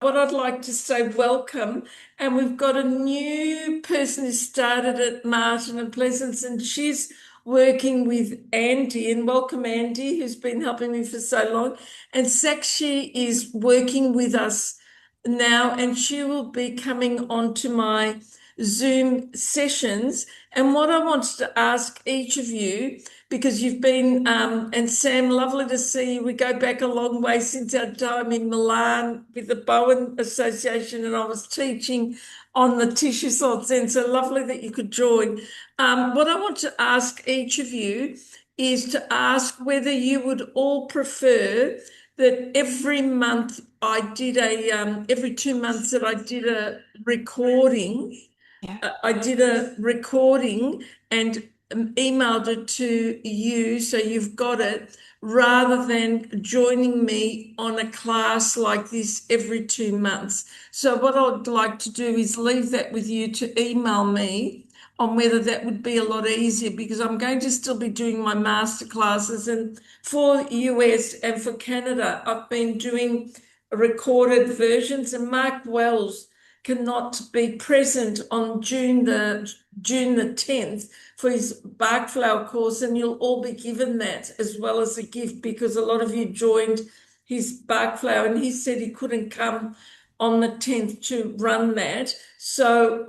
what I'd like to say, welcome. And we've got a new person who started at Martin and Pleasance, and she's working with Andy. And welcome, Andy, who's been helping me for so long. And Sakshi is working with us now, and she will be coming onto my Zoom sessions. And what I wanted to ask each of you, because you've been, and Sam, lovely to see you. We go back a long way since our time in Milan with the Bowen Association, and I was teaching on the tissue salts then. So lovely that you could join. What I want to ask each of you is to ask whether you would all prefer that every month I did every 2 months that I did a recording. Yeah. I did a recording and emailed it to you, so you've got it, rather than joining me on a class like this every 2 months. So what I'd like to do is leave that with you to email me on whether that would be a lot easier, because I'm going to still be doing my masterclasses. And for US and for Canada, I've been doing recorded versions, and Mark Wells cannot be present on June the 10th for his bark flower course, and you'll all be given that as well as a gift, because a lot of you joined his bark flower, and he said he couldn't come on the 10th to run that. So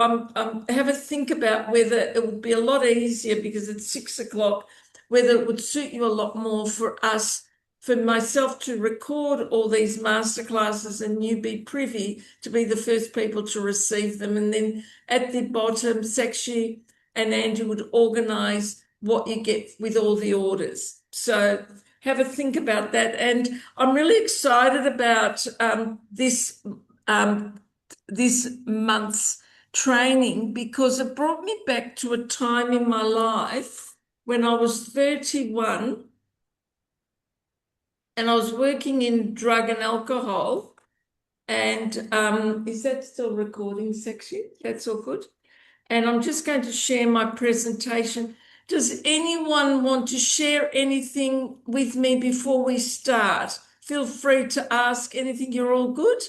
have a think about whether it would be a lot easier, because it's 6 o'clock, whether it would suit you a lot more for myself to record all these masterclasses and you be privy to be the first people to receive them. And then at the bottom, Sakshi and Andy would organise what you get with all the orders. So have a think about that. And I'm really excited about this month's training, because it brought me back to a time in my life when I was 31 and I was working in drug and alcohol. And is that still recording section? That's all good. And I'm just going to share my presentation. Does anyone want to share anything with me before we start? Feel free to ask anything. You're all good?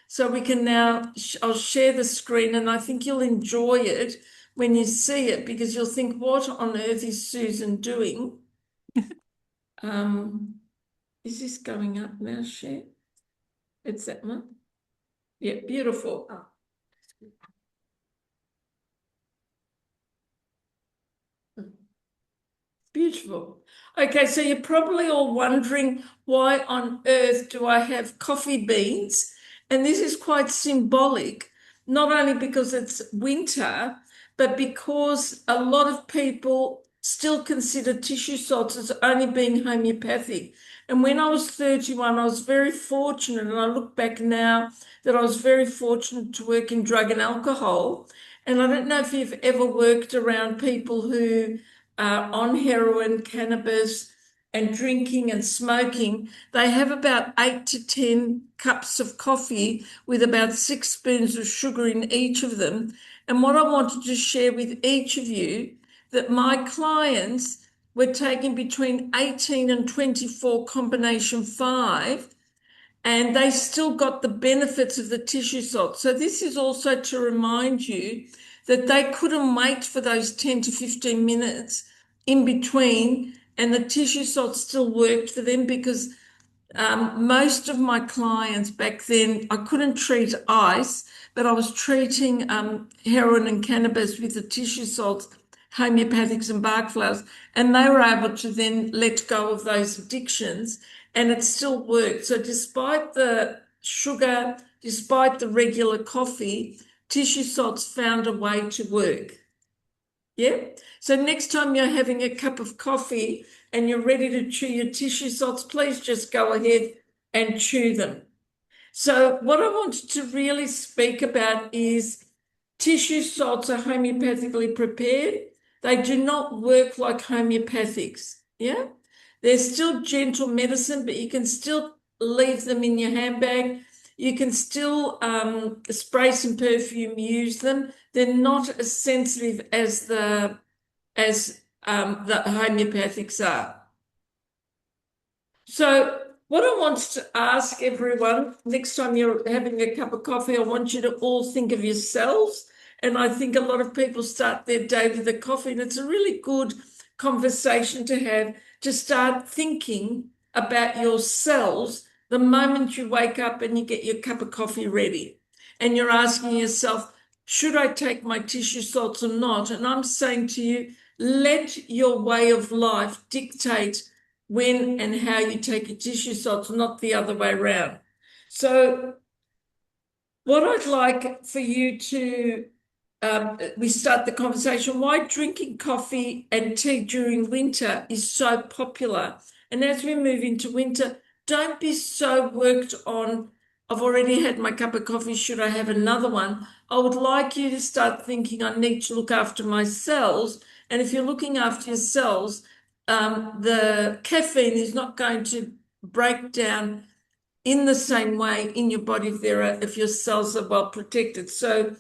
So we can now, I'll share the screen, and I think you'll enjoy it when you see it, because you'll think, what on earth is Susan doing? Is this going up now, share? It's that one. Yeah, beautiful. Oh. Beautiful. Okay, so you're probably all wondering, why on earth do I have coffee beans? And this is quite symbolic, not only because it's winter, but because a lot of people still consider tissue salts as only being homeopathic. And when I was 31, I was very fortunate, and I look back now that I was very fortunate to work in drug and alcohol. And I don't know if you've ever worked around people who on heroin, cannabis, and drinking and smoking. They have about 8 to 10 cups of coffee with about 6 spoons of sugar in each of them. And what I wanted to share with each of you, that my clients were taking between 18 and 24 combination 5, and they still got the benefits of the tissue salt. So this is also to remind you that they couldn't wait for those 10 to 15 minutes in between, and the tissue salt still worked for them, because most of my clients back then, I couldn't treat ice, but I was treating heroin and cannabis with the tissue salts, homeopathics and bark flowers, and they were able to then let go of those addictions, and it still worked. So despite the sugar, despite the regular coffee, tissue salts found a way to work. Yeah. So next time you're having a cup of coffee and you're ready to chew your tissue salts, please just go ahead and chew them. So what I wanted to really speak about is tissue salts are homeopathically prepared. They do not work like homeopathics. Yeah. They're still gentle medicine, but you can still leave them in your handbag. You can still spray some perfume, use them. They're not as sensitive as the homeopathics are. So What I want to ask everyone next time you're having a cup of coffee, I want you to all think of yourselves. And I think a lot of people start their day with a coffee, and it's a really good conversation to have to start thinking about yourselves the moment you wake up and you get your cup of coffee ready. And you're asking yourself, should I take my tissue salts or not? And I'm saying to you, let your way of life dictate when and how you take your tissue salts, not the other way around. So, what I'd like for you to, we start the conversation, why drinking coffee and tea during winter is so popular. And as we move into winter, don't be so worked on, I've already had my cup of coffee, should I have another one? I would like you to start thinking, I need to look after my cells. And if you're looking after your cells, the caffeine is not going to break down in the same way in your body if your cells are well protected. So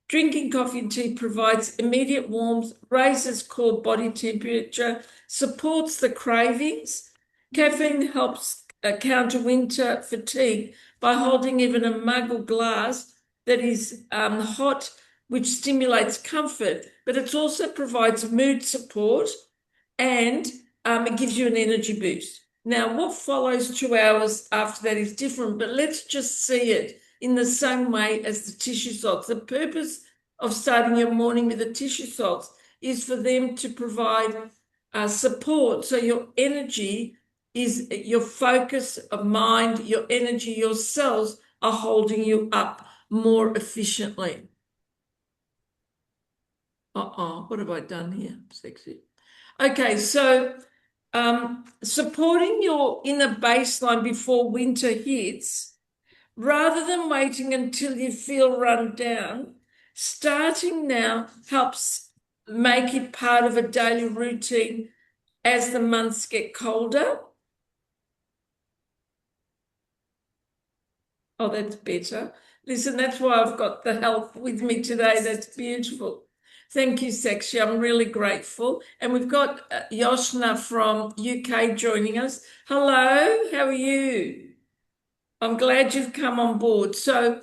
drinking coffee and tea provides immediate warmth, raises core body temperature, supports the cravings. Caffeine helps counter winter fatigue by holding even a mug or glass that is hot, which stimulates comfort, but it also provides mood support and it gives you an energy boost. Now, what follows 2 hours after that is different, but let's just see it in the same way as the tissue salts. The purpose of starting your morning with the tissue salts is for them to provide support. So your energy is your focus of mind, your energy, your cells are holding you up more efficiently. What have I done here? Sexy. Okay, so supporting your inner baseline before winter hits, rather than waiting until you feel run down, starting now helps make it part of a daily routine as the months get colder. Oh, that's better. Listen, that's why I've got the help with me today. That's beautiful. Thank you, Sexy. I'm really grateful. And we've got Yoshna from UK joining us. Hello, how are you? I'm glad you've come on board. So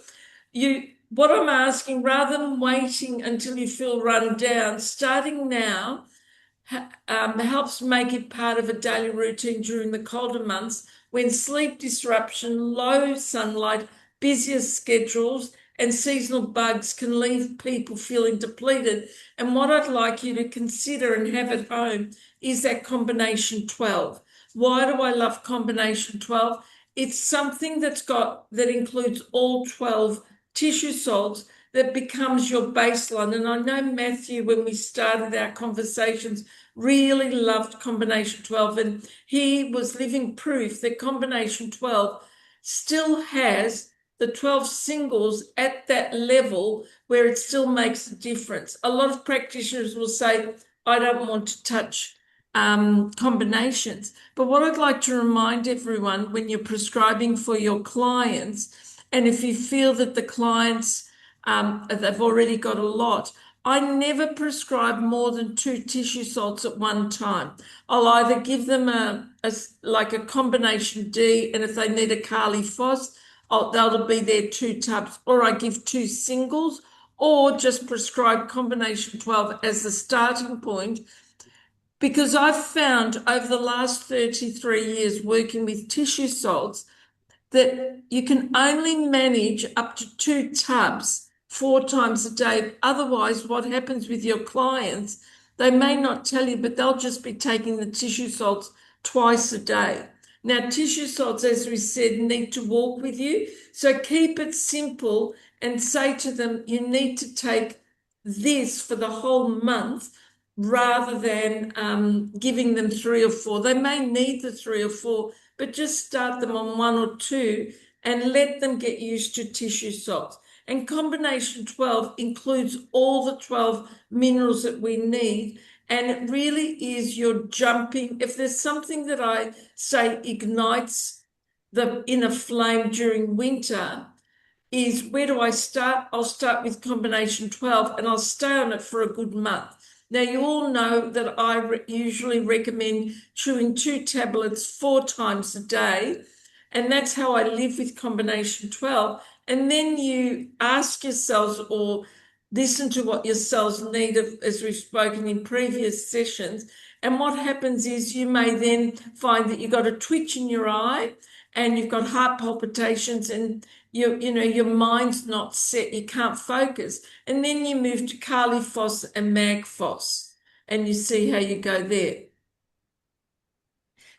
what I'm asking, rather than waiting until you feel run down, starting now helps make it part of a daily routine during the colder months when sleep disruption, low sunlight, busier schedules, and seasonal bugs can leave people feeling depleted. And what I'd like you to consider and have at home is that combination 12. Why do I love combination 12? It's something that includes all 12 tissue salts that becomes your baseline. And I know Matthew, when we started our conversations, really loved combination 12, and he was living proof that combination 12 still has the 12 singles at that level where it still makes a difference. A lot of practitioners will say, I don't want to touch combinations. But what I'd like to remind everyone when you're prescribing for your clients, and if you feel that the clients, they've already got a lot, I never prescribe more than 2 tissue salts at one time. I'll either give them like a combination D, and if they need a Kali Phos, that'll be their 2 tubs, or I give 2 singles, or just prescribe combination 12 as the starting point, because I've found over the last 33 years working with tissue salts that you can only manage up to 2 tubs 4 times a day. Otherwise, what happens with your clients, they may not tell you, but they'll just be taking the tissue salts twice a day. Now, tissue salts, as we said, need to walk with you. So keep it simple and say to them, you need to take this for the whole month rather than giving them 3 or 4. They may need the 3 or 4, but just start them on 1 or 2 and let them get used to tissue salts. And combination 12 includes all the 12 minerals that we need. And it really is your jumping. If there's something that I say ignites the inner flame during winter, is where do I start? I'll start with combination 12 and I'll stay on it for a good month. Now, you all know that I usually recommend chewing 2 tablets 4 times a day. And that's how I live with combination 12. And then you ask yourselves or listen to what your cells need, as we've spoken in previous sessions. And what happens is you may then find that you've got a twitch in your eye and you've got heart palpitations and your mind's not set, you can't focus. And then you move to Kali Phos and Mag Phos and you see how you go there.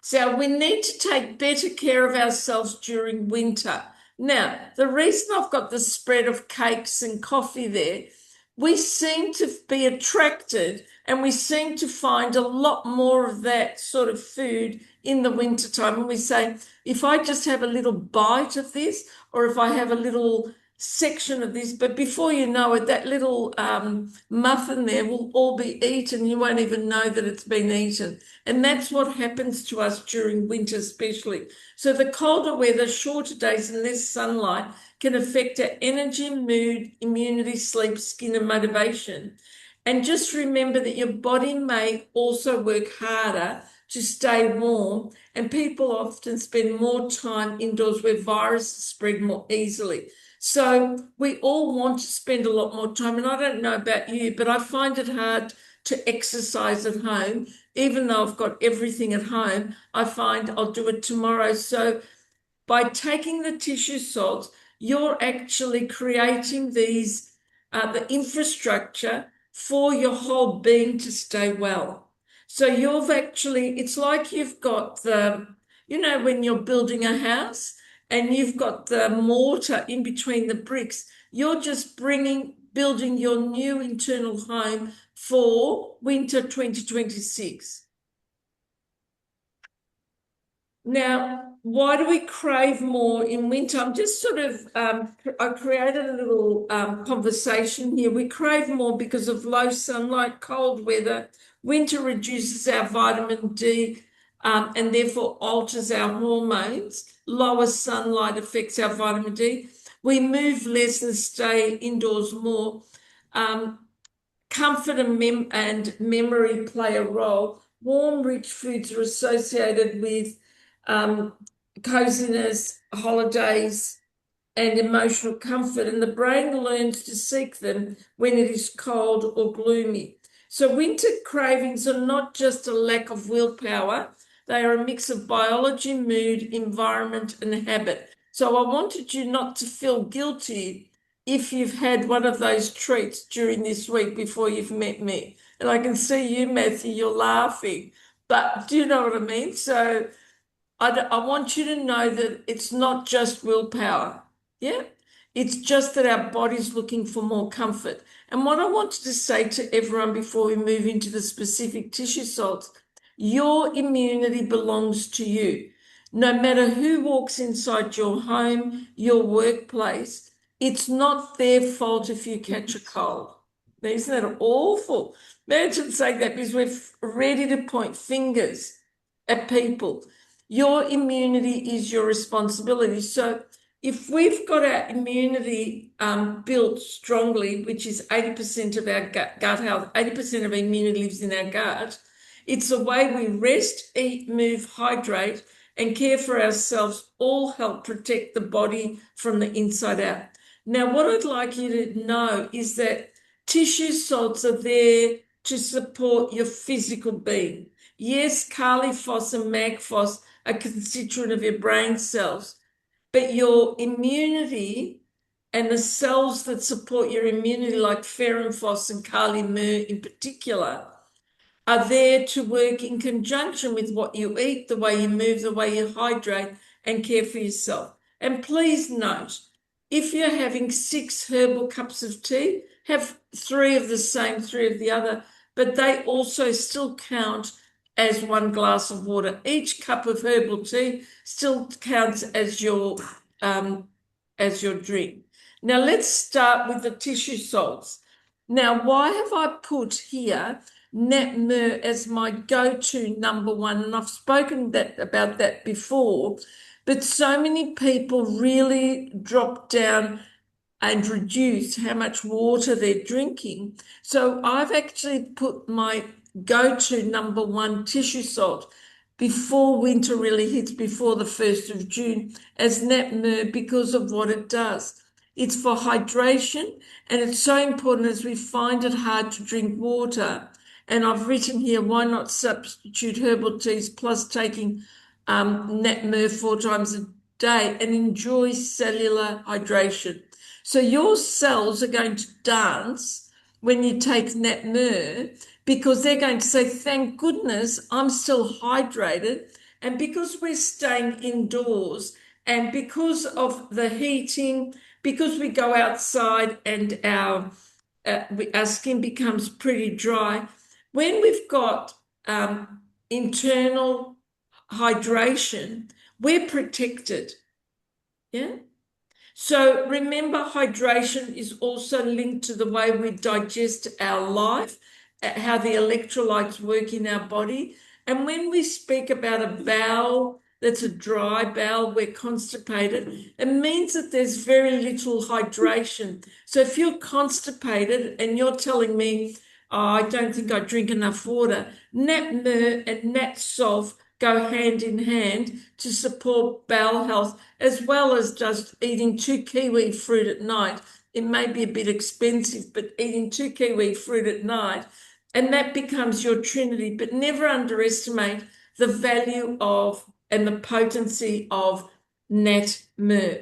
So we need to take better care of ourselves during winter. Now, the reason I've got the spread of cakes and coffee there, we seem to be attracted and we seem to find a lot more of that sort of food in the wintertime. And we say, if I just have a little bite of this, or if I have a little section of this, but before you know it, that little muffin there will all be eaten. You won't even know that it's been eaten. And that's what happens to us during winter, especially. So the colder weather, shorter days, and less sunlight can affect our energy, mood, immunity, sleep, skin, and motivation. And just remember that your body may also work harder to stay warm, and people often spend more time indoors where viruses spread more easily. So we all want to spend a lot more time. And I don't know about you, but I find it hard to exercise at home. Even though I've got everything at home, I find I'll do it tomorrow. So by taking the tissue salts, you're actually creating the infrastructure for your whole being to stay well. So it's like you've got when you're building a house and you've got the mortar in between the bricks, you're just building your new internal home for winter 2026. Now, why do we crave more in winter? I'm just I created a little conversation here. We crave more because of low sunlight, cold weather. Winter reduces our vitamin D and therefore alters our hormones. Lower sunlight affects our vitamin D. We move less and stay indoors more. Comfort and memory play a role. Warm, rich foods are associated with coziness, holidays, and emotional comfort, and the brain learns to seek them when it is cold or gloomy. So winter cravings are not just a lack of willpower, they are a mix of biology, mood, environment, and habit. So I wanted you not to feel guilty if you've had one of those treats during this week before you've met me. And I can see you, Matthew, you're laughing. But do you know what I mean? So I want you to know that it's not just willpower. Yeah. It's just that our body's looking for more comfort. And what I wanted to say to everyone before we move into the specific tissue salts, your immunity belongs to you. No matter who walks inside your home, your workplace, it's not their fault if you catch a cold. Isn't that awful? Imagine saying that because we're ready to point fingers at people. Your immunity is your responsibility. So if we've got our immunity built strongly, which is 80% of our gut health, 80% of our immunity lives in our gut, it's the way we rest, eat, move, hydrate, and care for ourselves all help protect the body from the inside out. Now, what I'd like you to know is that tissue salts are there to support your physical being. Yes, Kali Phos and Mag Phos are constituent of your brain cells, but your immunity and the cells that support your immunity, like Ferrin Phos and Kali Mer in particular, are there to work in conjunction with what you eat, the way you move, the way you hydrate, and care for yourself. And please note, if you're having 6 herbal cups of tea, have 3 of the same, 3 of the other, but they also still count as 1 glass of water. Each cup of herbal tea still counts as your drink. Now let's start with the tissue salts. Now, why have I put here Nat Mer as my go-to number 1? And I've spoken about that before, but so many people really drop down and reduce how much water they're drinking. So I've actually put my go-to number 1 tissue salt before winter really hits, before the 1st of June, as nat because of what it does. It's for hydration, and it's so important as we find it hard to drink water. And I've written here, why not substitute herbal teas plus taking nat 4 times a day and enjoy cellular hydration. So your cells are going to dance when you take nat because they're going to say, thank goodness I'm still hydrated. And because we're staying indoors and because of the heating, because we go outside and our skin becomes pretty dry, when we've got internal hydration, we're protected. Yeah. So remember, hydration is also linked to the way we digest our life, how the electrolytes work in our body. And when we speak about a bowel that's a dry bowel, we're constipated, it means that there's very little hydration. So if you're constipated and you're telling me, oh, I don't think I drink enough water, nat and nat go hand in hand to support bowel health, as well as just eating 2 kiwi fruit at night. It may be a bit expensive, but eating 2 kiwi fruit at night, and that becomes your trinity. But never underestimate the value of and the potency of nat mer.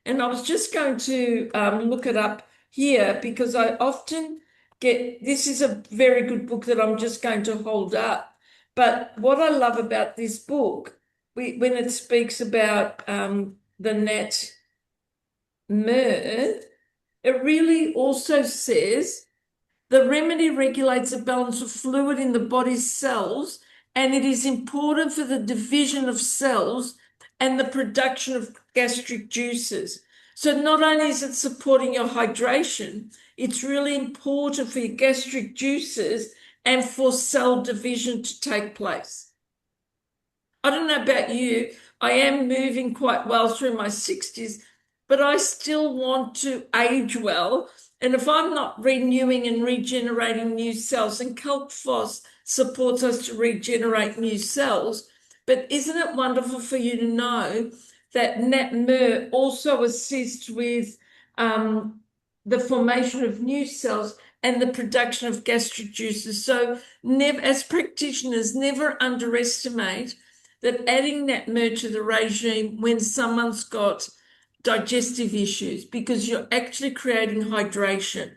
And I was just going to look it up here because I often get, this is a very good book that I'm just going to hold up. But what I love about this book, when it speaks about the nat mer, it really also says the remedy regulates the balance of fluid in the body's cells, and it is important for the division of cells and the production of gastric juices. So not only is it supporting your hydration, it's really important for your gastric juices and for cell division to take place. I don't know about you, I am moving quite well through my 60s, but I still want to age well. And if I'm not renewing and regenerating new cells, and Calc-Phos supports us to regenerate new cells, but isn't it wonderful for you to know that nat mer also assists with the formation of new cells and the production of gastric juices? So never, as practitioners, never underestimate that adding nat mer to the regime when someone's got digestive issues, because you're actually creating hydration.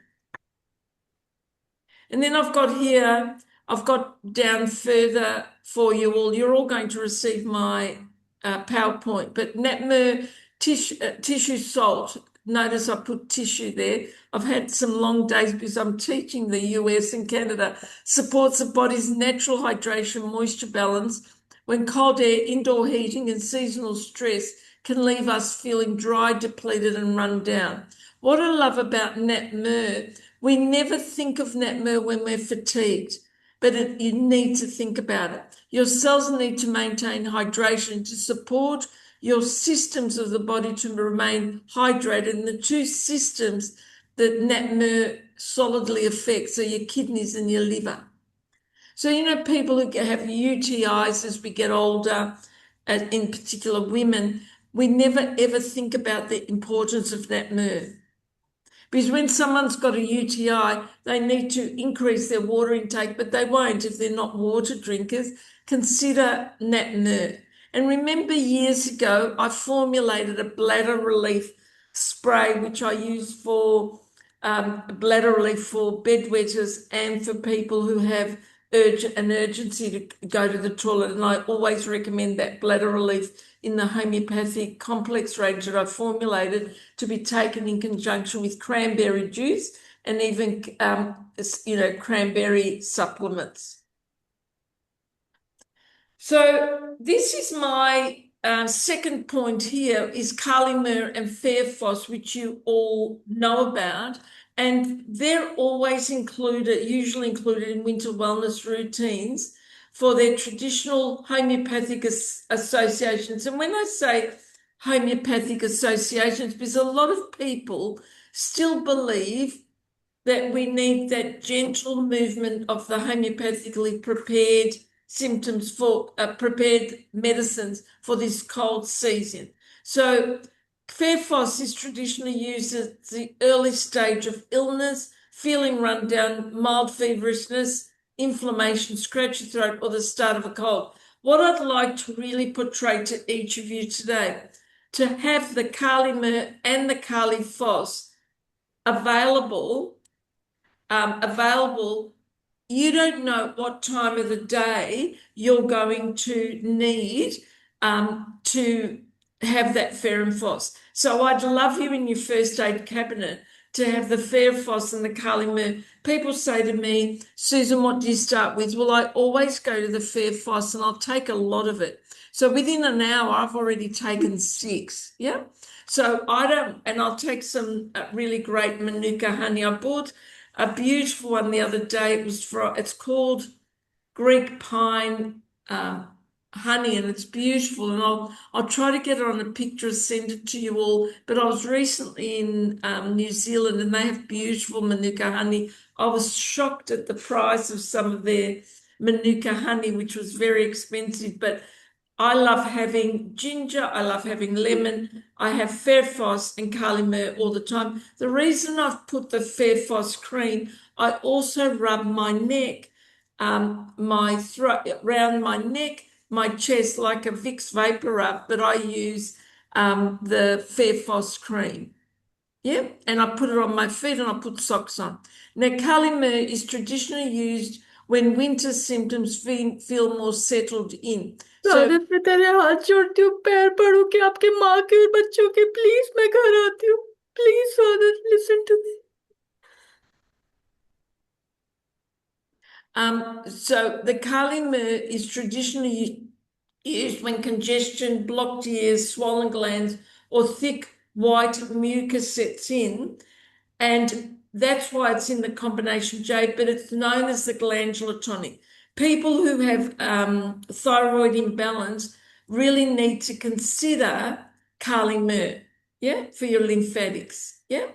And then I've got down further for you all. You're all going to receive my PowerPoint, but nat mer tissue salt. Notice I put tissue there. I've had some long days because I'm teaching the US and Canada. Supports the body's natural hydration moisture balance when cold air, indoor heating, and seasonal stress can leave us feeling dry, depleted, and run down. What I love about nat mer, we never think of nat mer when we're fatigued, but you need to think about it. Your cells need to maintain hydration to support your systems of the body to remain hydrated. And the two systems that nat mer solidly affects are your kidneys and your liver. So, people who have UTIs as we get older, in particular women, we never ever think about the importance of nat mer. Because when someone's got a UTI, they need to increase their water intake, but they won't if they're not water drinkers. Consider nat mer. And remember, years ago, I formulated a bladder relief spray, which I use for bladder relief for bedwetters and for people who have an urgency to go to the toilet. And I always recommend that bladder relief in the homeopathic complex range that I formulated to be taken in conjunction with cranberry juice and even, cranberry supplements. So this is my second point here is Kali Mer and Fair-Phos, which you all know about. And they're always usually included in winter wellness routines for their traditional homeopathic associations. And when I say homeopathic associations, because a lot of people still believe that we need that gentle movement of the homeopathically prepared symptoms for prepared medicines for this cold season. So Fair Foss is traditionally used at the early stage of illness, feeling run down, mild feverishness, inflammation, scratchy throat, or the start of a cold. What I'd like to really portray to each of you today, to have the Kali Mur and the Kali Foss available, available. You don't know what time of the day you're going to need to have that Fair Foss. So I'd love you in your first aid cabinet to have the Fair Foss and the Kali Mur. People say to me, Susan, what do you start with? Well, I always go to the Fair Foss and I'll take a lot of it. So within an hour, I've already taken 6. Yeah. So I don't, and I'll take some really great Manuka honey. I bought a beautiful one the other day. It's called Greek pine uh, honey, and it's beautiful. And I'll try to get it on a picture and send it to you all. But I was recently in New Zealand, and they have beautiful Manuka honey. I was shocked at the price of some of their Manuka honey, which was very expensive, but I love having ginger. I love having lemon. I have Fair Foss and Kali Mur all the time. The reason I've put the Fair Foss cream, I also rub my neck, my throat, around my neck, my chest like a Vicks Vapor Rub, but I use the Fair Foss cream. Yeah, and I put it on my feet and I put socks on. Now, Kali Mur is traditionally used when winter symptoms feel more settled in. So सादत मैं तेरे हाथ जोड़ती हूँ पैर पड़ू के आपके माँ के और बच्चों के प्लीज मैं घर आती हूँ please Saadat listen to me So the Kali Mur is traditionally used when congestion, blocked ears, swollen glands, or thick white mucus sets in. And that's why it's in the combination J, but it's known as the glandular tonic. People who have thyroid imbalance really need to consider Kali Mur, yeah, for your lymphatics, yeah.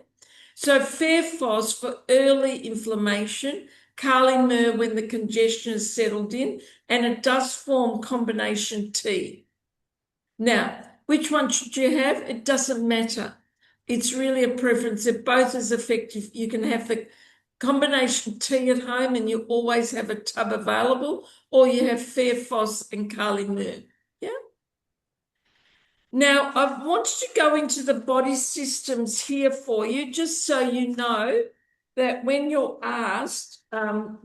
So Fair Foss for early inflammation, Kali Mur when the congestion is settled in, and it does form combination T. Now, which one should you have? It doesn't matter. It's really a preference. They're both as effective. You can have the combination tea at home and you always have a tub available, or you have Fair Foss and Kali Mur. Yeah. Now, I wanted to go into the body systems here for you, just so you know that when you're asked about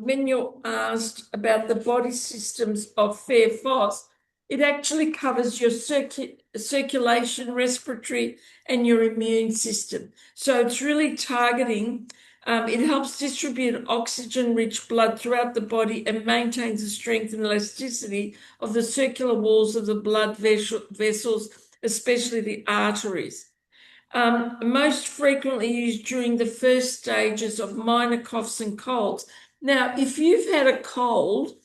the body systems of Fair Foss, it actually covers your circulation, respiratory, and your immune system. So it's really targeting. It helps distribute oxygen-rich blood throughout the body and maintains the strength and elasticity of the circular walls of the blood vessels, especially the arteries. Most frequently used during the first stages of minor coughs and colds. Now, if you've had a cold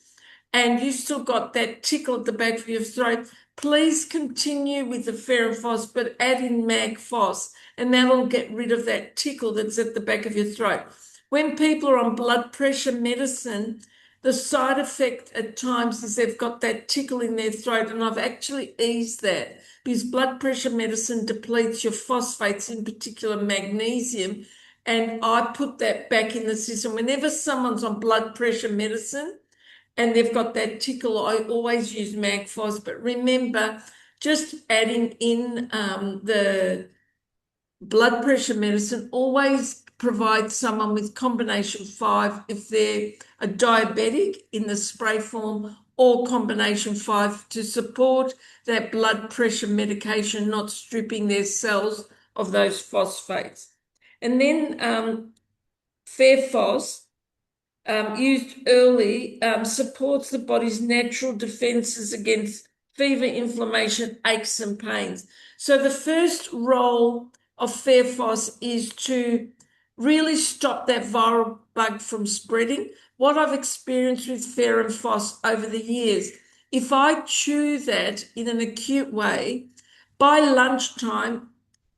and you still got that tickle at the back of your throat, please continue with the Fair Foss, but add in Mag Foss, and that'll get rid of that tickle that's at the back of your throat. When people are on blood pressure medicine, the side effect at times is they've got that tickle in their throat, and I've actually eased that because blood pressure medicine depletes your phosphates, in particular magnesium, and I put that back in the system. Whenever someone's on blood pressure medicine and they've got that tickle, I always use Magfos. But remember, just adding in the blood pressure medicine, always provide someone with combination 5 if they're a diabetic in the spray form, or combination 5 to support that blood pressure medication, not stripping their cells of those phosphates. And then Fair Phos, used early, supports the body's natural defenses against fever, inflammation, aches, and pains. So the first role of Fair Phos is to really stop that viral bug from spreading. What I've experienced with Fair and Phos over the years, if I chew that in an acute way, by lunchtime,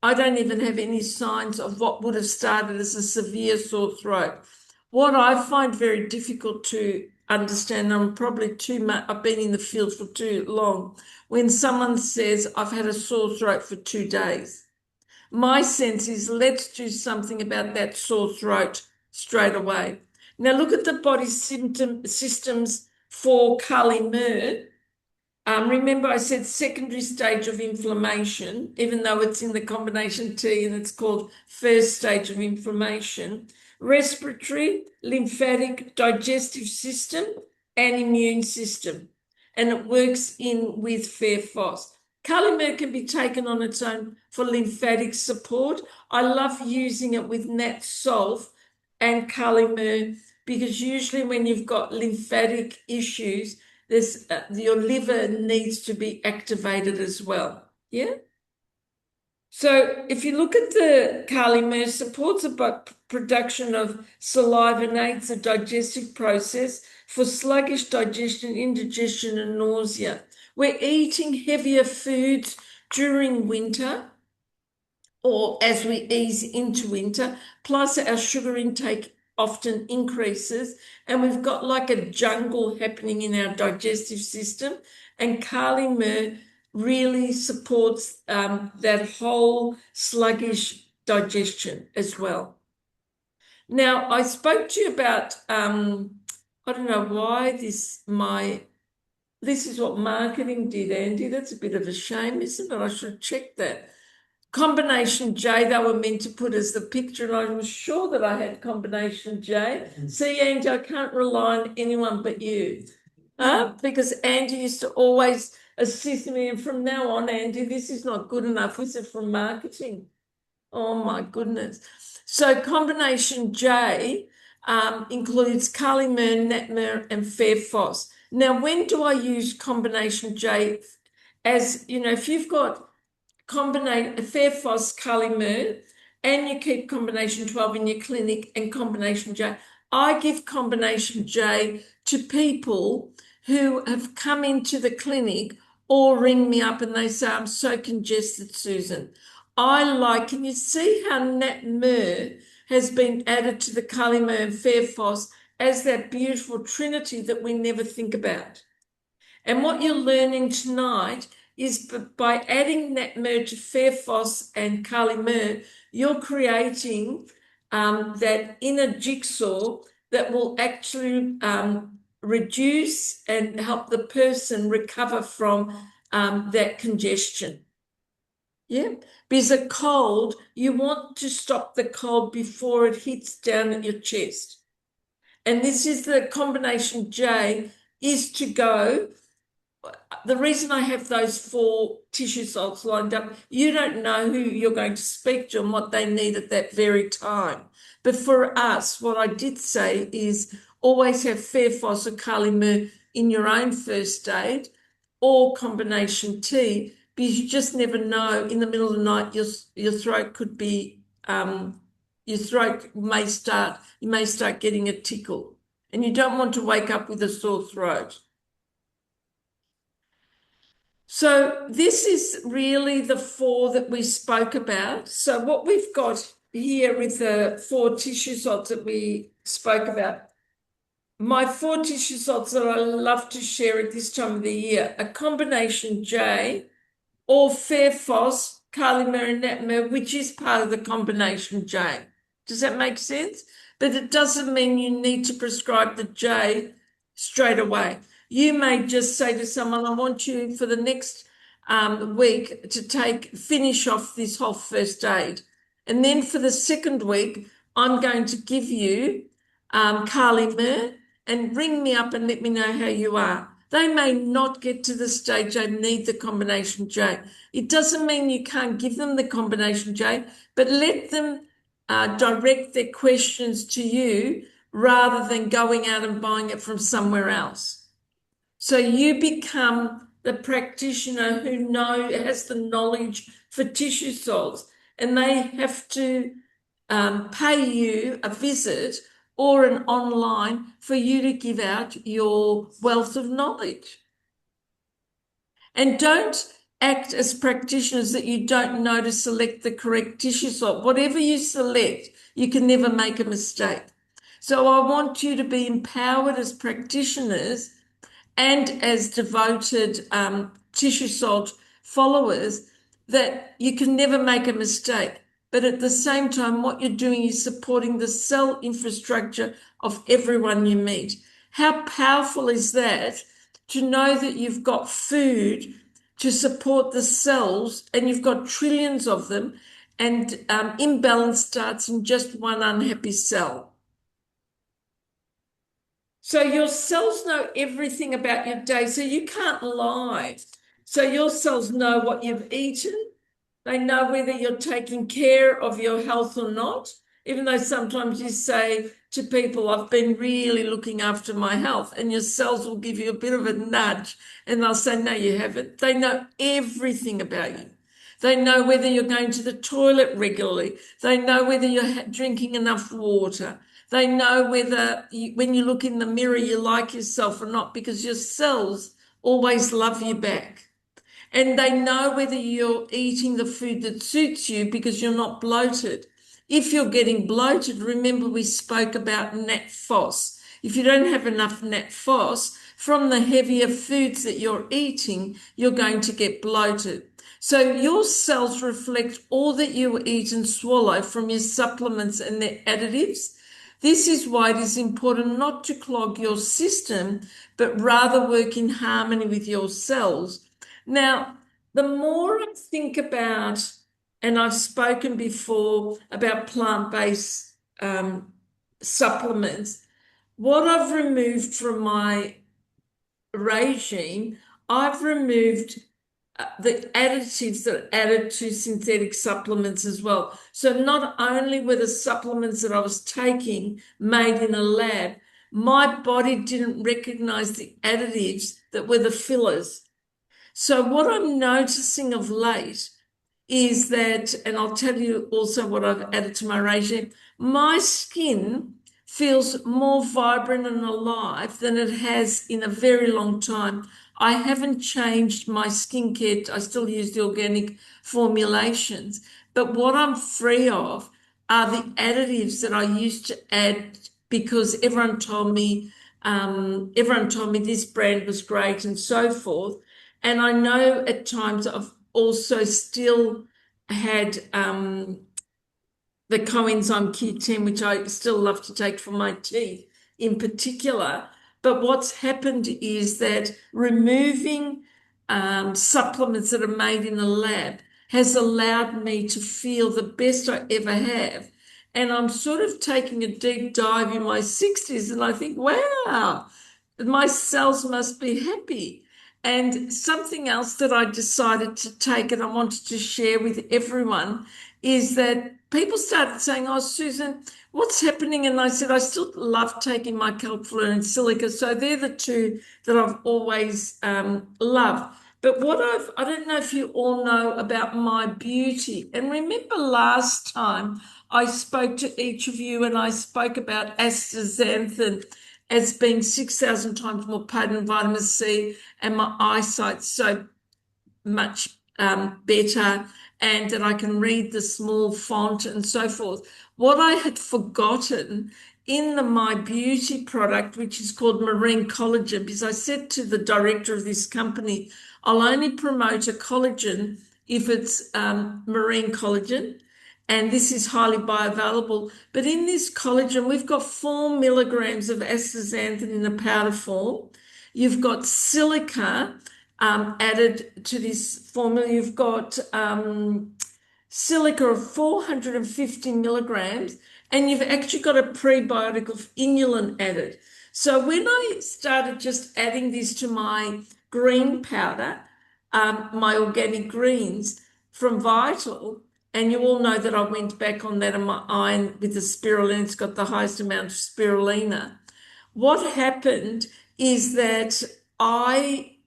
I don't even have any signs of what would have started as a severe sore throat. What I find very difficult to understand. I'm probably too much, I've been in the field for too long. When someone says, I've had a sore throat for 2 days, my sense is let's do something about that sore throat straight away. Now look at the body systems for Kali Mur. Remember, I said secondary stage of inflammation, even though it's in the combination T and it's called first stage of inflammation. Respiratory, lymphatic, digestive system, and immune system. And it works in with fair phos. Calimere can be taken on its own for lymphatic support. I love using it with Nat Sulph and Calimere because usually when you've got lymphatic issues, your liver needs to be activated as well. Yeah. So if you look at the Calimere, supports the production of salivinates, the digestive process for sluggish digestion, indigestion, and nausea. We're eating heavier foods during winter or as we ease into winter, plus our sugar intake often increases, and we've got like a jungle happening in our digestive system. And Kali Mur really supports that whole sluggish digestion as well. Now, I spoke to you about, I don't know why this is what marketing did, Andy. That's a bit of a shame, isn't it? I should check that. Combination J, they were meant to put as the picture, and I was sure that I had combination J. See, Andy, I can't rely on anyone but you. Because Andy used to always assist me, and from now on, Andy, this is not good enough. This is from marketing. Oh my goodness. So combination J includes Calimere, Natmere, and Fair Phos. Now, when do I use combination J? As you know, if you've got Fair Phos, Calimere, and you keep combination 12 in your clinic and combination J, I give combination J to people who have come into the clinic or ring me up and they say, I'm so congested, Susan. Can you see how Nat Mur has been added to the Calimere and Fair Phos as that beautiful trinity that we never think about? And what you're learning tonight is by adding Nat Mur to Fair Phos and Kali Mur, you're creating that inner jigsaw that will actually reduce and help the person recover from that congestion. Yeah, because a cold, you want to stop the cold before it hits down at your chest. And this is the combination J is to go. The reason I have those 4 tissue salts lined up, you don't know who you're going to speak to and what they need at that very time. But for us, what I did say is always have Fair Phos or Kali Mur in your own first aid or combination T, because you just never know. In the middle of the night, your throat could be, your throat you may start getting a tickle, and you don't want to wake up with a sore throat. So this is really the 4 that we spoke about. So what we've got here with the 4 tissue salts that we spoke about, my 4 tissue salts that I love to share at this time of the year, a combination J or Fair Phos, Calimere and Natmere, which is part of the combination J. Does that make sense? But it doesn't mean you need to prescribe the J straight away. You may just say to someone, I want you for the next week to finish off this whole first aid. And then for the second week, I'm going to give you Calimere, and ring me up and let me know how you are. They may not get to the stage they need the combination J. It doesn't mean you can't give them the combination J, but let them direct their questions to you rather than going out and buying it from somewhere else. So you become the practitioner who has the knowledge for tissue salts, and they have to pay you a visit or an online for you to give out your wealth of knowledge. And don't act as practitioners that you don't know to select the correct tissue salt. Whatever you select, you can never make a mistake. So I want you to be empowered as practitioners and as devoted tissue salt followers that you can never make a mistake. But at the same time, what you're doing is supporting the cell infrastructure of everyone you meet. How powerful is that to know that you've got food to support the cells and you've got trillions of them, and imbalance starts in just one unhappy cell? So your cells know everything about your day, so you can't lie. So your cells know what you've eaten. They know whether you're taking care of your health or not, even though sometimes you say to people, I've been really looking after my health, and your cells will give you a bit of a nudge and they'll say, no, you haven't. They know everything about you. They know whether you're going to the toilet regularly. They know whether you're drinking enough water. They know whether when you look in the mirror, you like yourself or not, because your cells always love you back. And they know whether you're eating the food that suits you because you're not bloated. If you're getting bloated, remember we spoke about nat phos. If you don't have enough nat phos from the heavier foods that you're eating, you're going to get bloated. So your cells reflect all that you eat and swallow from your supplements and their additives. This is why it is important not to clog your system, but rather work in harmony with your cells. Now, the more I think about, and I've spoken before about plant-based supplements, what I've removed from my regime, I've removed the additives that are added to synthetic supplements as well. So not only were the supplements that I was taking made in a lab, my body didn't recognize the additives that were the fillers. So what I'm noticing of late is that, and I'll tell you also what I've added to my regime, my skin feels more vibrant and alive than it has in a very long time. I haven't changed my skincare. I still use the organic formulations, but what I'm free of are the additives that I used to add because everyone told me this brand was great and so forth. And I know at times I've also still had the coenzyme Q10, which I still love to take for my teeth in particular. But what's happened is that removing supplements that are made in a lab has allowed me to feel the best I ever have. And I'm sort of taking a deep dive in my 60s, and I think, wow, my cells must be happy. And something else that I decided to take and I wanted to share with everyone is that people started saying, oh, Susan, what's happening? And I said, I still love taking my calcium and silica. So they're the two that I've always loved. But I don't know if you all know about my beauty. And remember last time I spoke to each of you and I spoke about astaxanthin as being 6,000 times more potent than vitamin C, and my eyesight's so much better, and that I can read the small font and so forth. What I had forgotten in the My Beauty product, which is called Marine Collagen, because I said to the director of this company, I'll only promote a collagen if it's marine collagen, and this is highly bioavailable. But in this collagen, we've got 4 milligrams of astaxanthin in a powder form. You've got silica added to this formula. You've got silica of 450 milligrams, and you've actually got a prebiotic of inulin added. So when I started just adding this to my green powder, my organic greens from Vital, and you all know that I went back on that in my iron with the spirulina. It's got the highest amount of spirulina. What happened is that I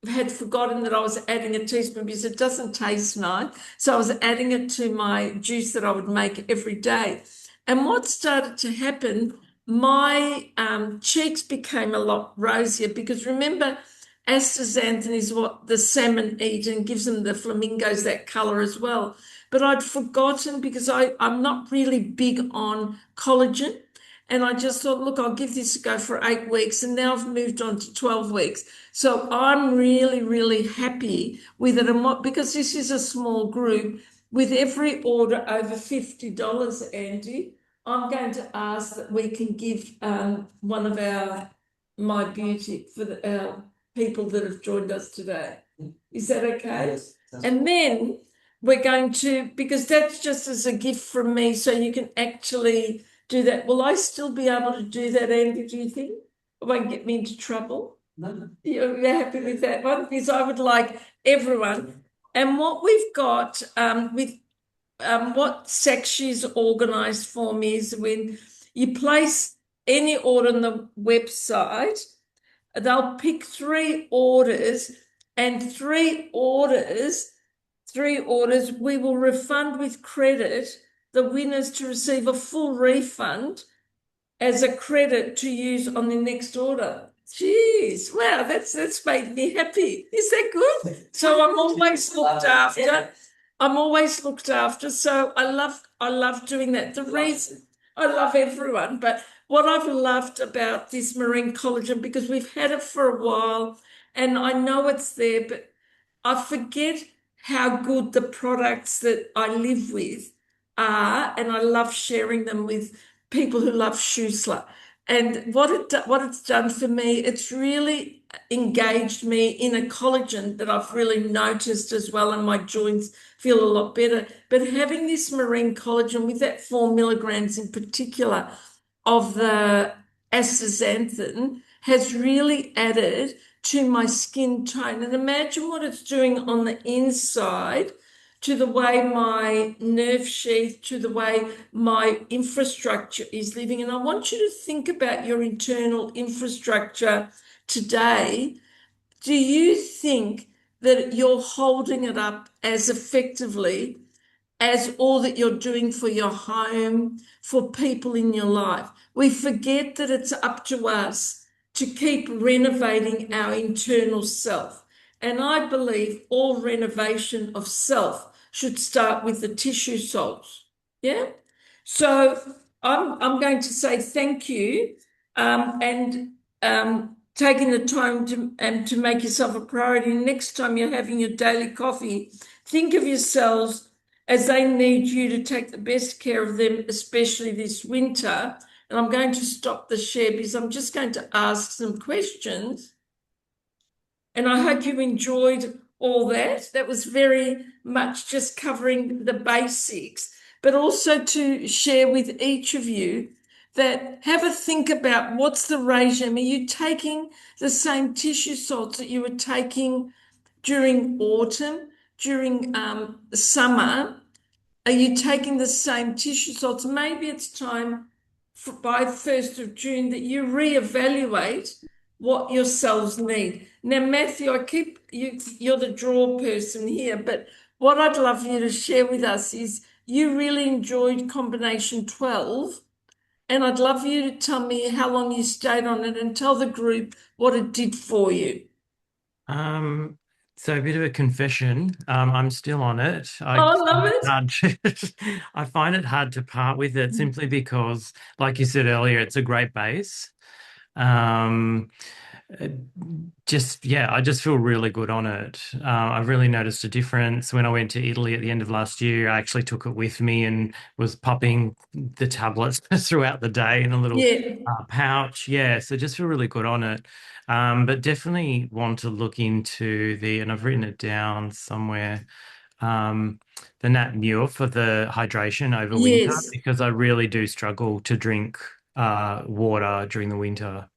had forgotten that I was adding a teaspoon because it doesn't taste nice. So I was adding it to my juice that I would make every day. And what started to happen, my cheeks became a lot rosier because remember, astaxanthin is what the salmon eat and gives them the flamingos that color as well. But I'd forgotten because I'm not really big on collagen. And I just thought, look, I'll give this a go for 8 weeks. And now I've moved on to 12 weeks. So I'm really, really happy with it. And what, because this is a small group, with every order over $50, Andy, I'm going to ask that we can give one of our My Beauty for our people that have joined us today. Is that okay? Yes. And then we're going to, because that's just as a gift from me, so you can actually do that. Will I still be able to do that, Andy, do you think? It won't get me into trouble? No. You're happy with that one? Because I would like everyone. And what we've got with what Sakshi's organised for me is when you place any order on the website, they'll pick 3 orders, and 3 orders, we will refund with credit the winners to receive a full refund as a credit to use on the next order. Jeez, wow, that's made me happy. Is that good? So I'm always looked after. I'm always looked after. So I love doing that. The reason I love everyone, but what I've loved about this marine collagen, because we've had it for a while and I know it's there, but I forget how good the products that I live with are, and I love sharing them with people who love Schussler. And what it's done for me, it's really engaged me in a collagen that I've really noticed as well, and my joints feel a lot better. But having this marine collagen with that 4 milligrams in particular of the astaxanthin has really added to my skin tone. And imagine what it's doing on the inside to the way my nerve sheath, to the way my infrastructure is living. And I want you to think about your internal infrastructure today. Do you think that you're holding it up as effectively as all that you're doing for your home, for people in your life? We forget that it's up to us to keep renovating our internal self. And I believe all renovation of self should start with the tissue salts. Yeah. So I'm going to say thank you, and taking the time to make yourself a priority. Next time you're having your daily coffee, think of yourselves as they need you to take the best care of them, especially this winter. And I'm going to stop the share because I'm just going to ask some questions. And I hope you enjoyed all that. That was very much just covering the basics, but also to share with each of you that have a think about what's the regime. Are you taking the same tissue salts that you were taking during autumn, during summer? Are you taking the same tissue salts? Maybe it's time by 1st of June that you reevaluate what your cells need. Now, Matthew, you're the draw person here, but what I'd love you to share with us is you really enjoyed combination 12, and I'd love you to tell me how long you stayed on it and tell the group what it did for you. Um, so a bit of a confession. I'm still on it. Oh, I love it. I find it hard to part with it simply because, like you said earlier, it's a great base. Um, it I just feel really good on it. I've really noticed a difference when I went to Italy at the end of last year. I actually took it with me and was popping the tablets throughout the day in a little Yeah. pouch. Yeah, so just feel really good on it. But definitely want to look into and I've written it down somewhere, um, the Nat Muir for the hydration over winter, Yes. because I really do struggle to drink water during the winter.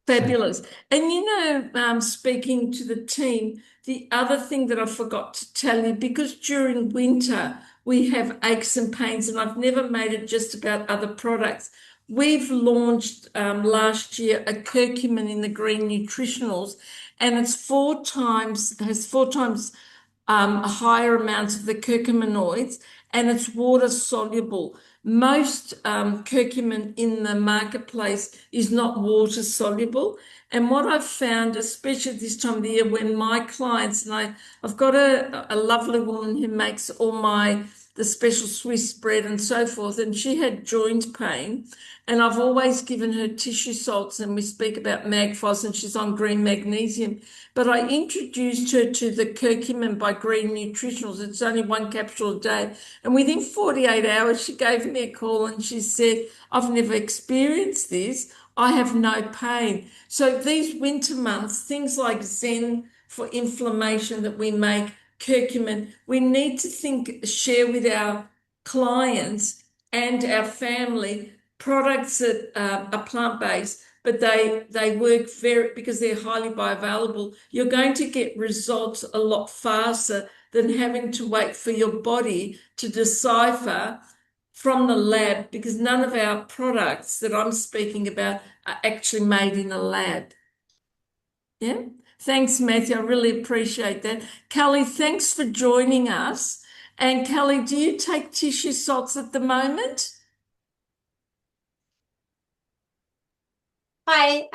So, Fabulous. And speaking to the team, the other thing that I forgot to tell you, because during winter we have aches and pains, and I've never made it just about other products. We've launched last year a curcumin in the green nutritionals, and has 4 times higher amounts of the curcuminoids, and it's water soluble. Most curcumin in the marketplace is not water soluble. And what I've found, especially this time of the year, when my clients, I've got a lovely woman who makes all my the special Swiss bread and so forth. And she had joint pain. And I've always given her tissue salts, and we speak about Magphos, and she's on green magnesium. But I introduced her to the curcumin by Green Nutritionals. It's only one capsule a day. And within 48 hours, she gave me a call and she said, I've never experienced this. I have no pain. So these winter months, things like Zen for inflammation that we make, curcumin, we need to share with our clients and our family products that are plant-based, but they work because they're highly bioavailable. You're going to get results a lot faster than having to wait for your body to decipher from the lab, because none of our products that I'm speaking about are actually made in a lab. Yeah. Thanks, Matthew. I really appreciate that. Kelly, thanks for joining us. And Kelly, do you take tissue salts at the moment? Hi,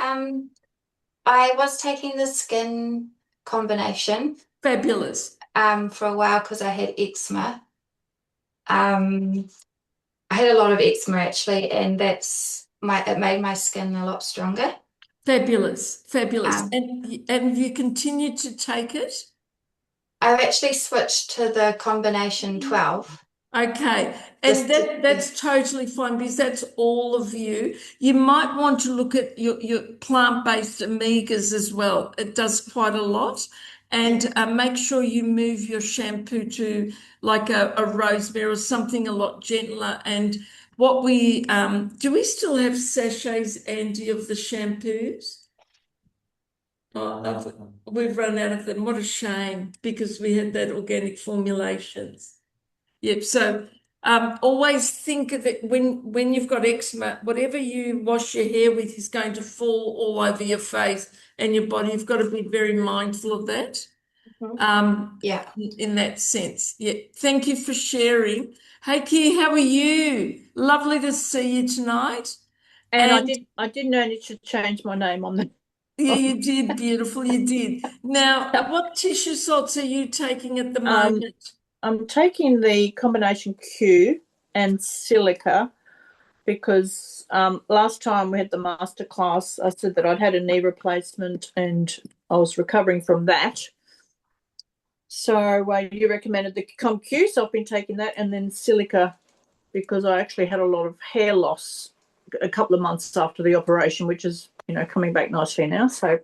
I was taking the skin combination Fabulous. for a while because I had eczema. I had a lot of eczema actually, and it made my skin a lot stronger. Fabulous. Fabulous. Um, And you continue to take it? I've actually switched to the combination 12. Okay, and Just to, that's totally fine because that's all of you. You might want to look at your plant-based omegas as well. It does quite a lot. And make sure you move your shampoo to like a rosemary or something a lot gentler. And what do we still have sachets, Andy, of the shampoos? Oh, we've run out of them. What a shame, because we had that organic formulations. Yep. So always think of it when you've got eczema, whatever you wash your hair with is going to fall all over your face and your body. You've got to be very mindful of that. yeah. In that sense. Yeah. Thank you for sharing. Hey, Kia, how are you? Lovely to see you tonight. And And I did know you should change my name on the. yeah, you did. Beautiful. You did. Now, what tissue salts are you taking at the moment? I'm taking the combination Q and silica because last time we had the masterclass, I said that I'd had a knee replacement and I was recovering from that. So you recommended the ComQ, so I've been taking that, and then silica because I actually had a lot of hair loss a couple of months after the operation, which is coming back nicely now. So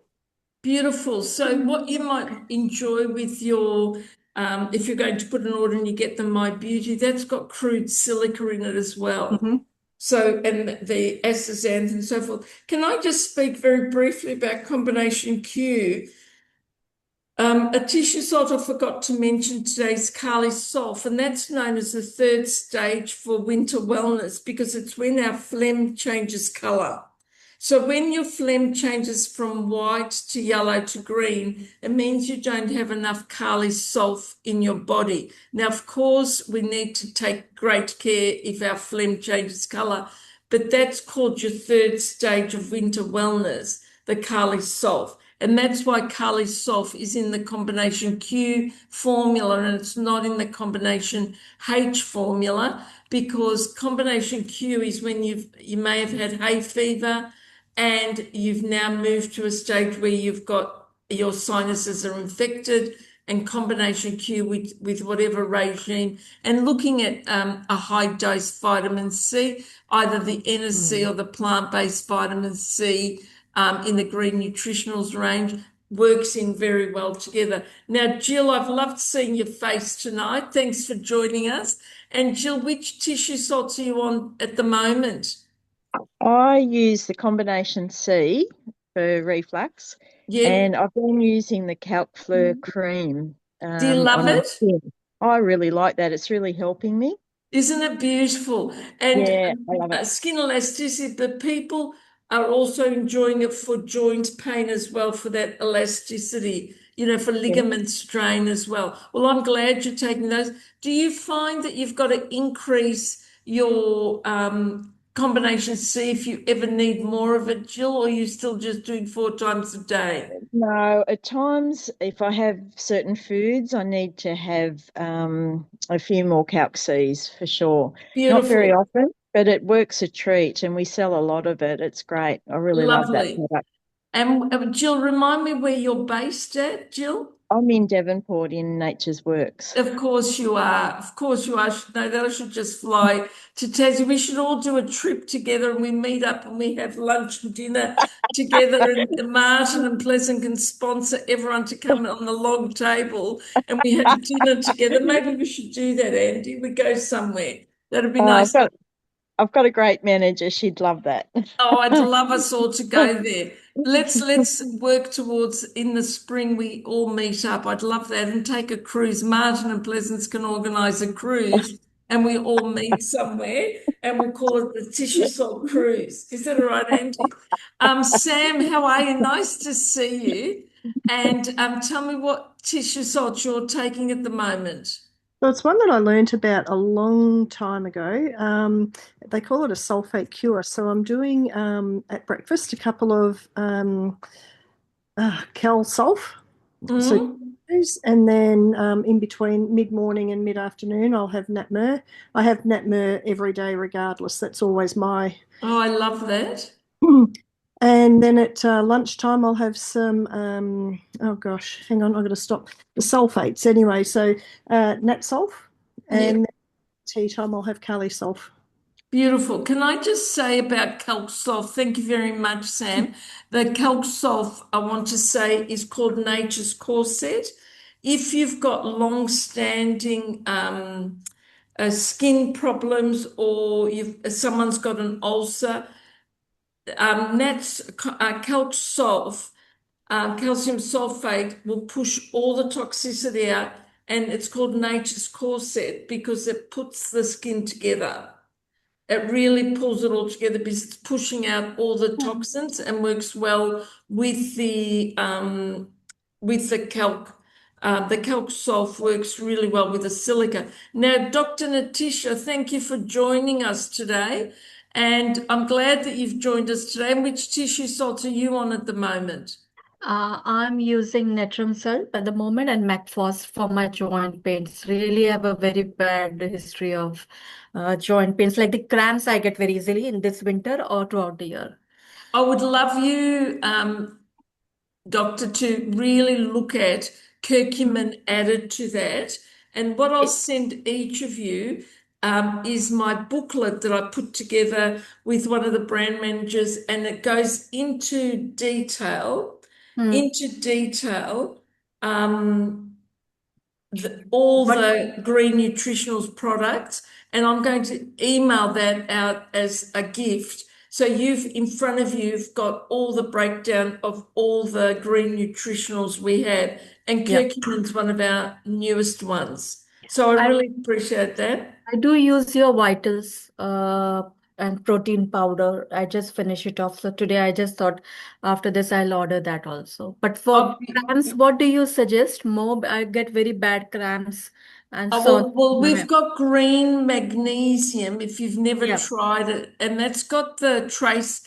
beautiful. So what you might enjoy with your if you're going to put an order and you get the My Beauty, that's got crude silica in it as well. So, and the astaxanthin and so forth. Can I just speak very briefly about combination Q? A tissue salt I forgot to mention today is Kali Sulf, and that's known as the third stage for winter wellness because it's when our phlegm changes color. So when your phlegm changes from white to yellow to green, it means you don't have enough Kali Sulf in your body. Now, of course, we need to take great care if our phlegm changes color, but that's called your third stage of winter wellness, the Kali Sulf. And that's why Kali Sulf is in the combination Q formula and it's not in the combination H formula, because combination Q is when you may have had hay fever and you've now moved to a stage where you've got your sinuses are infected, and combination Q with whatever regime, and looking at a high dose vitamin C, either the NSC or the plant-based vitamin C in the Green Nutritionals range, works in very well together. Now, Jill, I've loved seeing your face tonight. Thanks for joining us. And Jill, which tissue salts are you on at the moment? I use the combination C for reflux, Yeah. and I've been using the Calc Fleur cream Do you love on my it? skin. I really like that. It's really helping me. Isn't it beautiful? And Yeah, I love it. skin elasticity, but people are also enjoying it for joint pain as well, for that elasticity, for ligament strain as well. Well, I'm glad you're taking those. Do you find that you've got to increase your combination C if you ever need more of it, Jill, or are you still just doing 4 times a day? No, at times, if I have certain foods, I need to have a few more calc Cs for sure. Not very Beautiful. often, but it works a treat, and we sell a lot of it. It's great. I really love that Lovely. product. And Jill, remind me where you're based at, Jill? I'm in Devonport in Nature's Works. Of course you are. Of course you are. I should know that. I should just fly to Tassie. We should all do a trip together and we meet up and we have lunch and dinner together. And Martin and Pleasant can sponsor everyone to come on the log table and we have dinner together. Maybe we should do that, Andy. We go somewhere. That'd be Oh, nice. I've got a great manager. She'd love that. Oh, I'd love us all to go there. Let's work towards in the spring we all meet up. I'd love that and take a cruise. Martin and Pleasance can organise a cruise and we all meet somewhere and we'll call it the Tissue Salt Cruise. Is that all right, Andy? Sam, how are you? Nice to see you. And tell me what tissue salt you're taking at the moment. Well, it's one that I learnt about a long time ago. They call it a sulfate cure. So I'm doing at breakfast a couple of Cal Sulf. So Mm? and then in between mid-morning and mid-afternoon, I'll have Natmer. I have Natmer every day regardless. That's always my. Oh, I love that. And then at lunchtime, I'll have some, oh gosh, hang on, I've got to stop. The sulfates anyway. So Nat Sulf. Yeah. And tea time, I'll have Kali Sulf. Beautiful. Can I just say about Calc Sulf? Thank you very much, Sam. The Calc Sulf, I want to say, is called Nature's Corset. If you've got long-standing skin problems or someone's got an ulcer, Calc Sulf, calcium sulfate will push all the toxicity out, and it's called Nature's Corset because it puts the skin together. It really pulls it all together because it's pushing out all the toxins and works well with the calc. The calc sulf works really well with the silica. Now, Dr. Natisha, thank you for joining us today. And I'm glad that you've joined us today. And which tissue salt are you on at the moment? I'm using Natrum Salt at the moment and MacPhos for my joint pains. Really have a very bad history of joint pains. Like the cramps I get very easily in this winter or throughout the year. I would love you, Doctor, to really look at curcumin added to that. And what I'll send each of you is my booklet that I put together with one of the brand managers, and it goes into detail, all the green nutritionals products, and I'm going to email that out as a gift. So you've in front of you've got all the breakdown of all the green nutritionals we have, and curcumin's one of our newest ones. So I really appreciate that. I do use your vitals and protein powder. I just finish it off. So today I just thought after this I'll order that also. But for cramps, what do you suggest? More, I get very bad cramps and so. Well, we've got green magnesium if you've never Yeah. tried it, and that's got the trace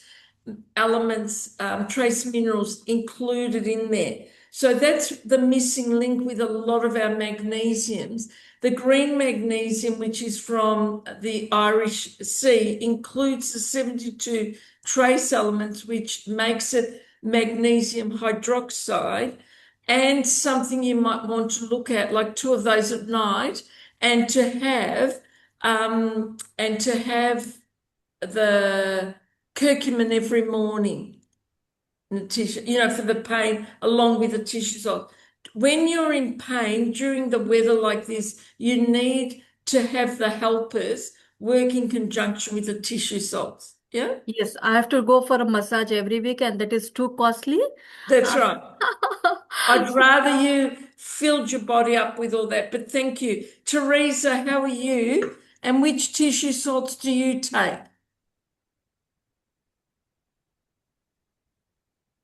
elements, trace minerals included in there. So that's the missing link with a lot of our magnesiums. The green magnesium, which is from the Irish Sea, includes the 72 trace elements, which makes it magnesium hydroxide, and something you might want to look at, like 2 of those at night, and to have the curcumin every morning, Natisha, for the pain, along with the tissue salt. When you're in pain during the weather like this, you need to have the helpers work in conjunction with the tissue salts. Yeah? Yes, I have to go for a massage every week and that is too costly. That's right. I'd rather you filled your body up with all that, but thank you. Teresa, how are you? And which tissue salts do you take?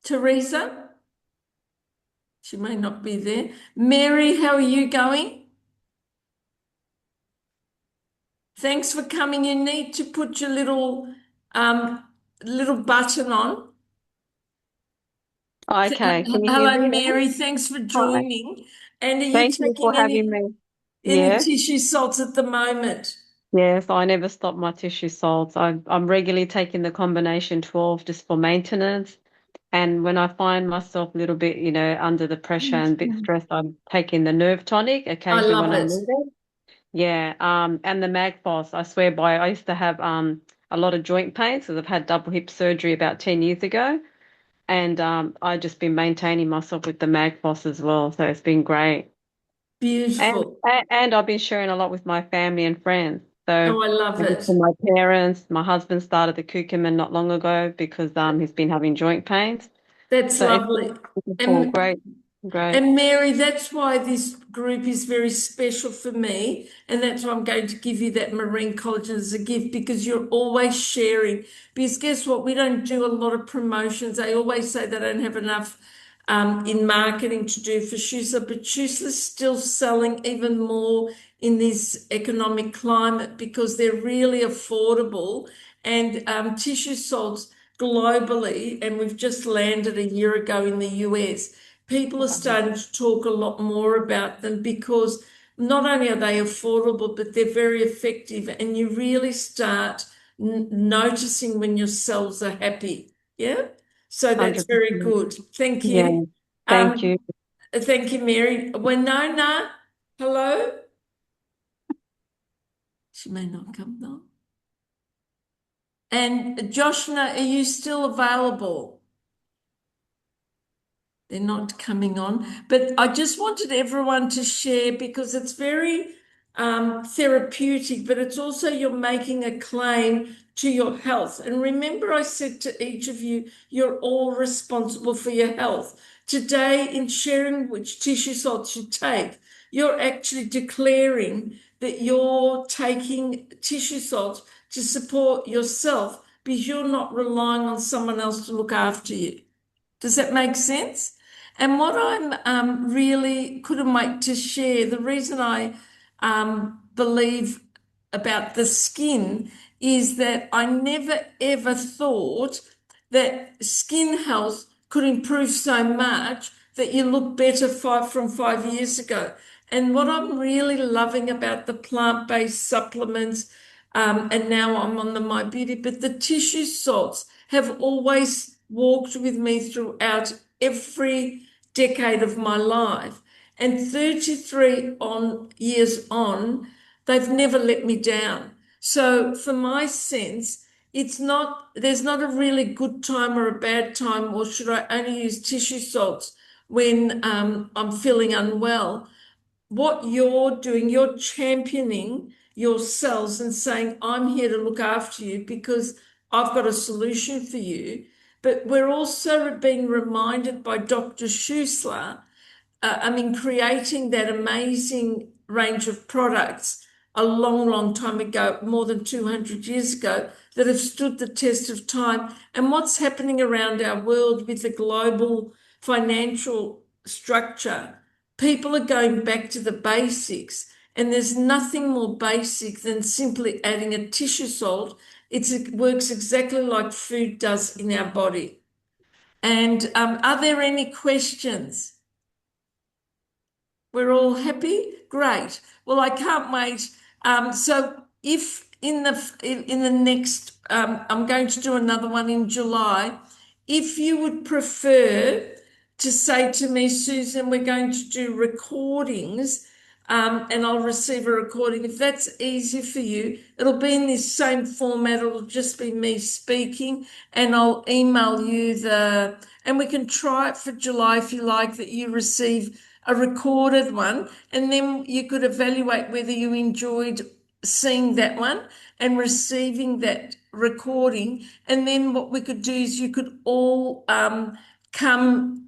Teresa? She may not be there. Mary, how are you going? Thanks for coming. You need to put your little um, little button on. Okay, can you hear Hello, me now? Mary. Thanks for Hi. joining. And are you Thank you for taking having me. any Yes, tissue salts at the moment? yes, I never stop my tissue salts. I'm regularly taking the combination 12 just for maintenance. And when I find myself a little bit, under the pressure and a bit stressed, I'm taking the nerve tonic I occasionally love when I it. need it. Yeah, and the Magboss, I swear by, I used to have a lot of joint pains because I've had double hip surgery about 10 years ago. And I've just been maintaining myself with the Magboss as well. So it's been great. And, Beautiful. and I've been sharing a lot with my family and friends. So Oh, I love maybe it. for my parents, my husband started the curcumin not long ago because he's been having joint pains. That's So lovely. it's all And great, great. And Mary, that's why this group is very special for me. And that's why I'm going to give you that marine collagen as a gift because you're always sharing. Because guess what? We don't do a lot of promotions. They always say they don't have enough in marketing to do for Shusla, but Shusla's still selling even more in this economic climate because they're really affordable. And tissue salts globally, and we've just landed a year ago in the US, people are starting to talk a lot more about them because not only are they affordable, but they're very effective. And you really start noticing when your cells are happy. Yeah. So that's very 100%. good. Thank Yeah, you. thank you. Um, thank you, Mary. Winona, hello. She may not come now. And Joshna, are you still available? They're not coming on. But I just wanted everyone to share because it's very therapeutic, but it's also you're making a claim to your health. And remember, I said to each of you, you're all responsible for your health. Today, in sharing which tissue salts you take, you're actually declaring that you're taking tissue salts to support yourself because you're not relying on someone else to look after you. Does that make sense? And what I'm really couldn't wait to share, the reason I believe about the skin is that I never ever thought that skin health could improve so much that you look better from 5 years ago. And what I'm really loving about the plant-based supplements, and now I'm on the My Beauty, but the tissue salts have always walked with me throughout every decade of my life. And 33 years on, they've never let me down. So for my sense, there's not a really good time or a bad time, or should I only use tissue salts when I'm feeling unwell? What you're doing, you're championing your cells and saying, I'm here to look after you because I've got a solution for you. But we're also being reminded by Dr. Schusler, creating that amazing range of products a long, long time ago, more than 200 years ago, that have stood the test of time. And what's happening around our world with the global financial structure, people are going back to the basics. And there's nothing more basic than simply adding a tissue salt. It works exactly like food does in our body. And are there any questions? We're all happy? Great. Well, I can't wait. So if in the next, I'm going to do another one in July. If you would prefer to say to me, Susan, we're going to do recordings, and I'll receive a recording. If that's easy for you, it'll be in this same format. It'll just be me speaking, and I'll email you and we can try it for July if you like, that you receive a recorded one, and then you could evaluate whether you enjoyed seeing that one and receiving that recording. And then what we could do is you could all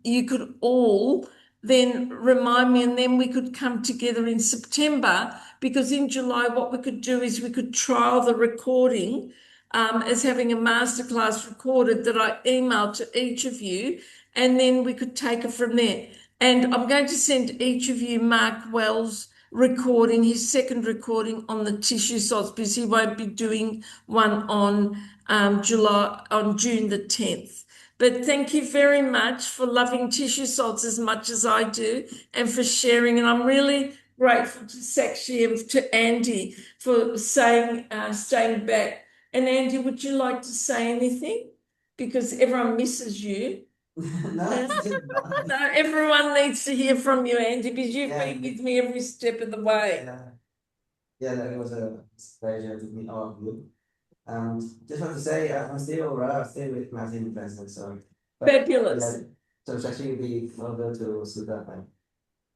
you could all then remind me, and then we could come together in September, because in July, what we could do is we could trial the recording as having a masterclass recorded that I email to each of you, and then we could take it from there. And I'm going to send each of you Mark Wells' recording, his second recording on the tissue salts, because he won't be doing one on June the 10th. But thank you very much for loving tissue salts as much as I do and for sharing. And I'm really grateful to Sakshi and to Andy for saying, staying back. And Andy, would you like to say anything? Because everyone misses you. No, No, everyone needs to hear from you, Andy, because you've Yeah. been with me every step of the way. yeah, that was a pleasure to meet all of you. Just want to say, I'm still with Martin Vincent, so. Fabulous. So Shashi will be over to Sudan.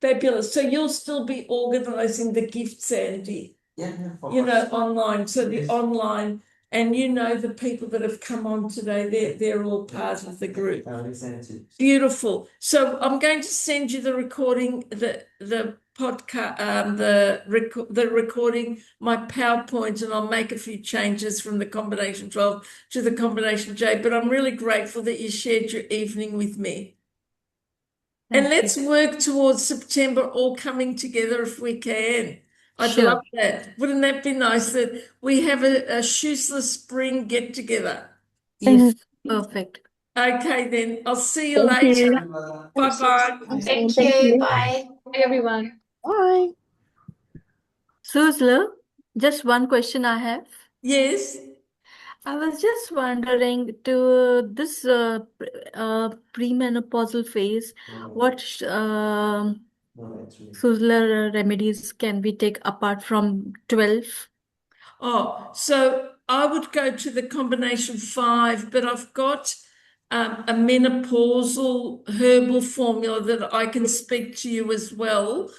Fabulous. So you'll still be organising the gifts, Andy, Yeah, of you know, course. online. So the Yes. online, and you know the people that have come on today, they're all part of the group. I will send it to you. Beautiful. So I'm going to send you the recording, the podcast, the recording, my PowerPoint, and I'll make a few changes from the combination 12 to the combination J. But I'm really grateful that you shared your evening with me. And let's work towards September all coming together if we can. I'd Sure. love that. Wouldn't that be nice that we have a shoeless spring get together? Yes, perfect. Okay, then I'll see you Thank later. you. Bye-bye. Thank Thank you. you. Bye. Hey, everyone. Bye. Suzla, just one question I have. Yes. I was just wondering to this premenopausal phase, what Suzla remedies can we take apart from 12? Oh, so I would go to the combination 5, but I've got a menopausal herbal formula that I can speak to you as well.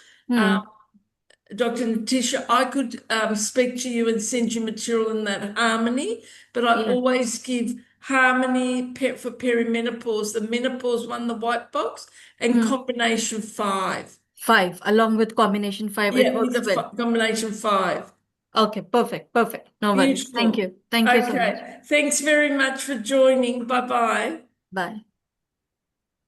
Dr. Natisha, I could speak to you and send you material in that harmony, but I Yeah. always give harmony for perimenopause, the menopause one, the white box, and combination 5. 5, along with combination 5, it Yeah, with works the well. combination 5. Okay, perfect. No worries. Thank Beautiful. you. Thank you so much. Okay. Thanks very much for joining. Bye-bye. Bye.